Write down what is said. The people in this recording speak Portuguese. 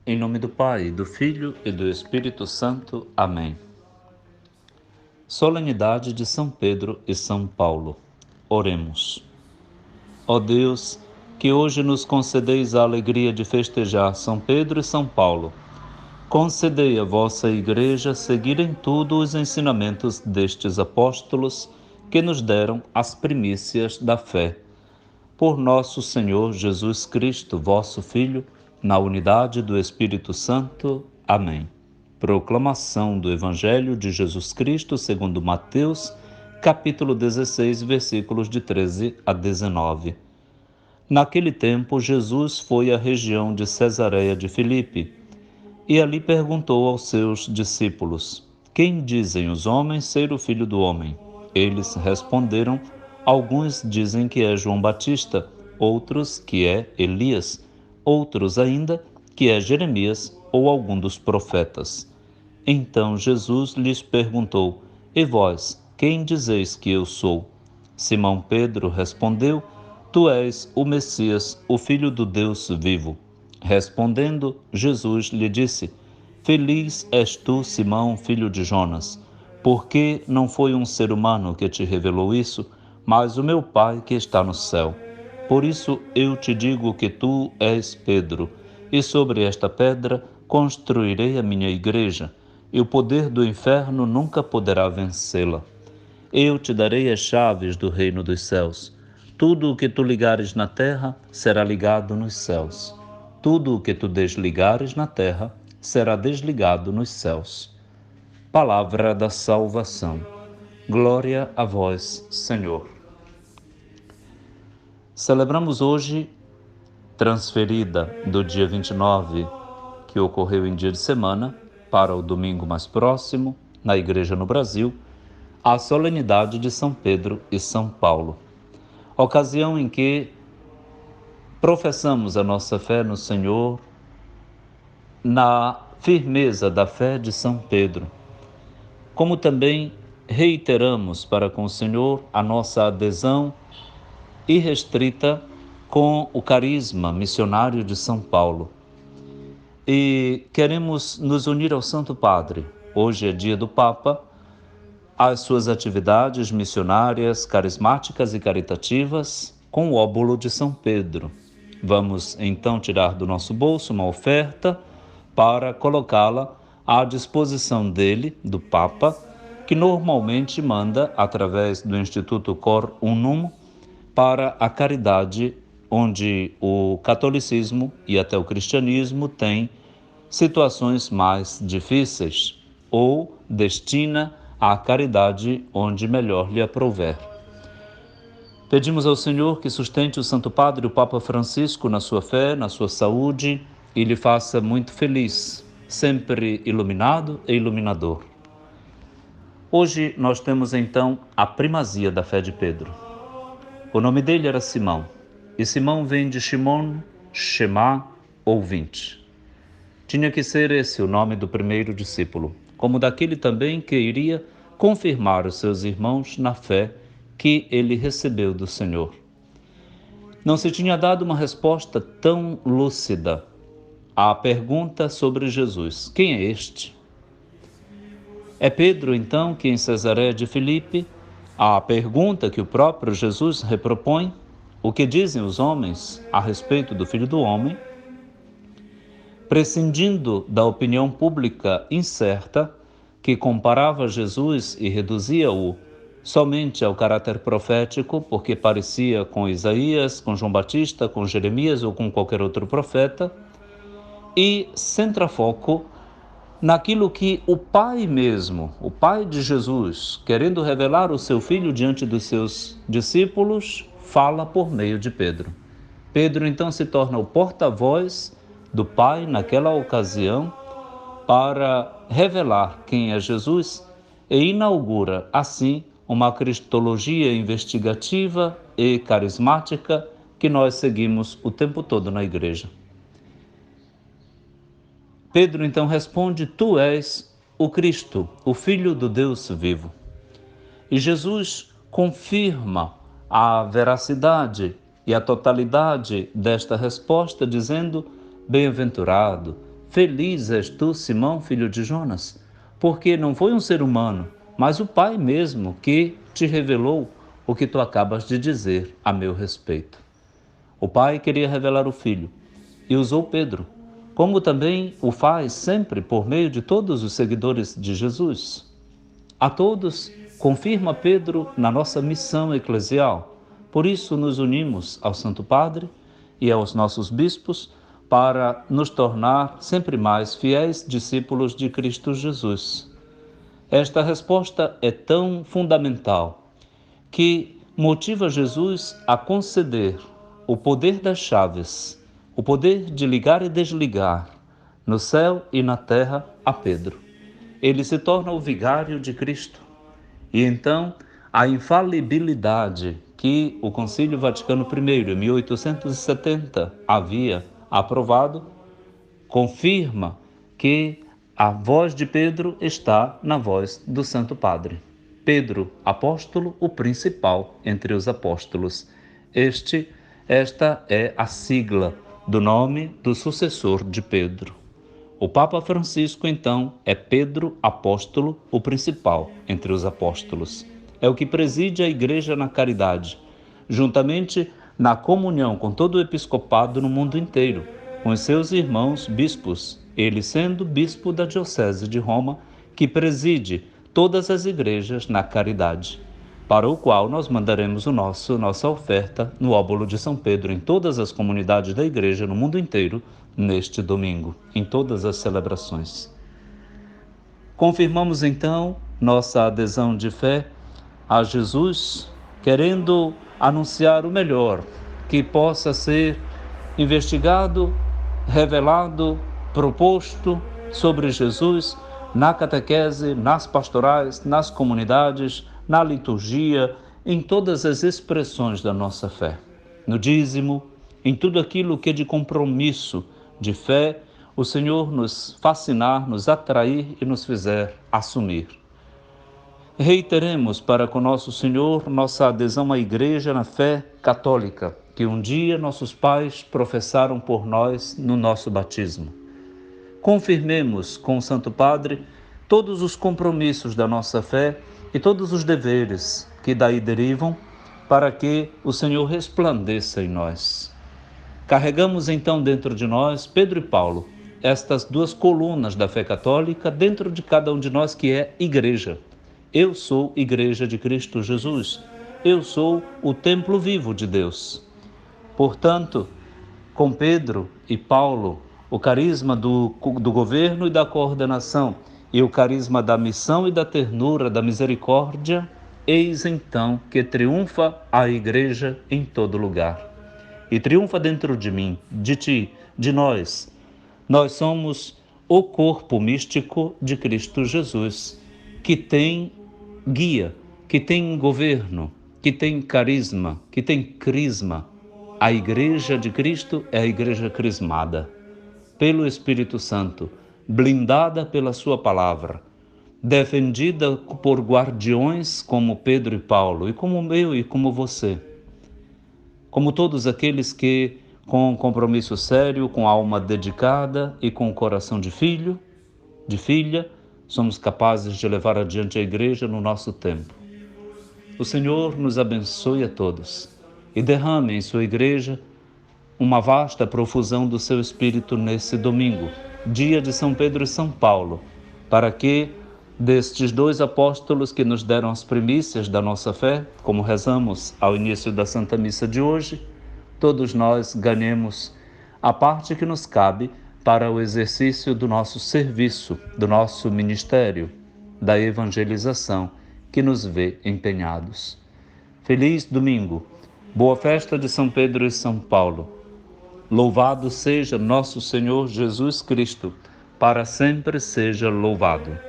Em nome do Pai, do Filho e do Espírito Santo. Amém. Solenidade de São Pedro e São Paulo. Oremos. Ó Deus, que hoje nos concedeis a alegria de festejar São Pedro e São Paulo, concedei à vossa Igreja seguir em tudo os ensinamentos destes apóstolos que nos deram as primícias da fé. Por nosso Senhor Jesus Cristo, vosso Filho, na unidade do Espírito Santo. Amém. Proclamação do Evangelho de Jesus Cristo segundo Mateus, capítulo 16, versículos de 13 a 19. Naquele tempo, Jesus foi à região de Cesareia de Filipe e ali perguntou aos seus discípulos: Quem dizem os homens ser o Filho do Homem? Eles responderam: Alguns dizem que é João Batista, outros que é Elias, outros ainda que é Jeremias ou algum dos profetas. Então Jesus lhes perguntou: E vós, quem dizeis que eu sou? Simão Pedro respondeu: Tu és o Messias, o Filho do Deus vivo. Respondendo, Jesus lhe disse: Feliz és tu, Simão, filho de Jonas, porque não foi um ser humano que te revelou isso, mas o meu Pai que está no céu. Por isso eu te digo que tu és Pedro, e sobre esta pedra construirei a minha igreja, e o poder do inferno nunca poderá vencê-la. Eu te darei as chaves do reino dos céus. Tudo o que tu ligares na terra será ligado nos céus. Tudo o que tu desligares na terra será desligado nos céus. Palavra da salvação. Glória a vós, Senhor. Celebramos hoje, transferida do dia 29, que ocorreu em dia de semana, para o domingo mais próximo, na Igreja no Brasil, a solenidade de São Pedro e São Paulo. Ocasião em que professamos a nossa fé no Senhor, na firmeza da fé de São Pedro, como também reiteramos para com o Senhor a nossa adesão irrestrita com o carisma missionário de São Paulo. E queremos nos unir ao Santo Padre. Hoje é dia do Papa, às suas atividades missionárias, carismáticas e caritativas, com o óbolo de São Pedro. Vamos então tirar do nosso bolso uma oferta para colocá-la à disposição dele, do Papa, que normalmente manda, através do Instituto Cor Unum, para a caridade, onde o catolicismo e até o cristianismo têm situações mais difíceis, ou destina à caridade onde melhor lhe aprouver. Pedimos ao Senhor que sustente o Santo Padre, o Papa Francisco, na sua fé, na sua saúde, e lhe faça muito feliz, sempre iluminado e iluminador. Hoje nós temos então a primazia da fé de Pedro. O nome dele era Simão, e Simão vem de Shimon, Shema, ouvinte. Tinha que ser esse o nome do primeiro discípulo, como daquele também que iria confirmar os seus irmãos na fé que ele recebeu do Senhor. Não se tinha dado uma resposta tão lúcida à pergunta sobre Jesus: quem é este? É Pedro, então, que em Cesareia de Filipe, a pergunta que o próprio Jesus repropõe: o que dizem os homens a respeito do Filho do Homem? Prescindindo da opinião pública incerta, que comparava Jesus e reduzia-o somente ao caráter profético, porque parecia com Isaías, com João Batista, com Jeremias ou com qualquer outro profeta, e centra foco naquilo que o Pai mesmo, o Pai de Jesus, querendo revelar o seu Filho diante dos seus discípulos, fala por meio de Pedro. Pedro então se torna o porta-voz do Pai naquela ocasião para revelar quem é Jesus e inaugura assim uma cristologia investigativa e carismática que nós seguimos o tempo todo na igreja. Pedro então responde: Tu és o Cristo, o Filho do Deus vivo. E Jesus confirma a veracidade e a totalidade desta resposta, dizendo: Bem-aventurado, Feliz és tu, Simão, filho de Jonas, porque não foi um ser humano, mas o Pai mesmo que te revelou o que tu acabas de dizer a meu respeito. O Pai queria revelar o Filho e usou Pedro, como também o faz sempre por meio de todos os seguidores de Jesus. A todos, confirma Pedro na nossa missão eclesial. Por isso nos unimos ao Santo Padre e aos nossos bispos para nos tornar sempre mais fiéis discípulos de Cristo Jesus. Esta resposta é tão fundamental que motiva Jesus a conceder o poder das chaves, o poder de ligar e desligar no céu e na terra a Pedro. Ele se torna o vigário de Cristo. E então a infalibilidade que o Concílio Vaticano I, em 1870, havia aprovado, confirma que a voz de Pedro está na voz do Santo Padre. Pedro, apóstolo, o principal entre os apóstolos. Esta é a sigla do nome do sucessor de Pedro. O Papa Francisco, então, é Pedro, apóstolo, o principal entre os apóstolos. É o que preside a Igreja na caridade, juntamente na comunhão com todo o episcopado no mundo inteiro, com os seus irmãos bispos, ele sendo bispo da Diocese de Roma, que preside todas as igrejas na caridade, para o qual nós mandaremos nossa oferta no óbolo de São Pedro em todas as comunidades da Igreja no mundo inteiro, neste domingo, em todas as celebrações. Confirmamos então nossa adesão de fé a Jesus, querendo anunciar o melhor, que possa ser investigado, revelado, proposto sobre Jesus na catequese, nas pastorais, nas comunidades, na liturgia, em todas as expressões da nossa fé, no dízimo, em tudo aquilo que é de compromisso, de fé, o Senhor nos fascinar, nos atrair e nos fizer assumir. Reiteremos para com nosso Senhor nossa adesão à Igreja na fé católica, que um dia nossos pais professaram por nós no nosso batismo. Confirmemos com o Santo Padre todos os compromissos da nossa fé e todos os deveres que daí derivam, para que o Senhor resplandeça em nós. Carregamos então dentro de nós, Pedro e Paulo, estas duas colunas da fé católica dentro de cada um de nós, que é igreja. Eu sou Igreja de Cristo Jesus. Eu sou o templo vivo de Deus. Portanto, com Pedro e Paulo, o carisma do governo e da coordenação e o carisma da missão e da ternura, da misericórdia, eis então que triunfa a Igreja em todo lugar. E triunfa dentro de mim, de ti, de nós. Nós somos o corpo místico de Cristo Jesus, que tem guia, que tem governo, que tem carisma, que tem crisma. A Igreja de Cristo é a Igreja crismada, pelo Espírito Santo, blindada pela sua palavra, defendida por guardiões como Pedro e Paulo, e como eu e como você. Como todos aqueles que, com compromisso sério, com alma dedicada e com coração de filho, de filha, somos capazes de levar adiante a Igreja no nosso tempo. O Senhor nos abençoe a todos e derrame em sua Igreja uma vasta profusão do seu Espírito nesse domingo, dia de São Pedro e São Paulo, para que destes dois apóstolos que nos deram as primícias da nossa fé, como rezamos ao início da Santa Missa de hoje, todos nós ganhemos a parte que nos cabe para o exercício do nosso serviço, do nosso ministério, da evangelização que nos vê empenhados. Feliz domingo, boa festa de São Pedro e São Paulo. Louvado seja nosso Senhor Jesus Cristo, para sempre seja louvado.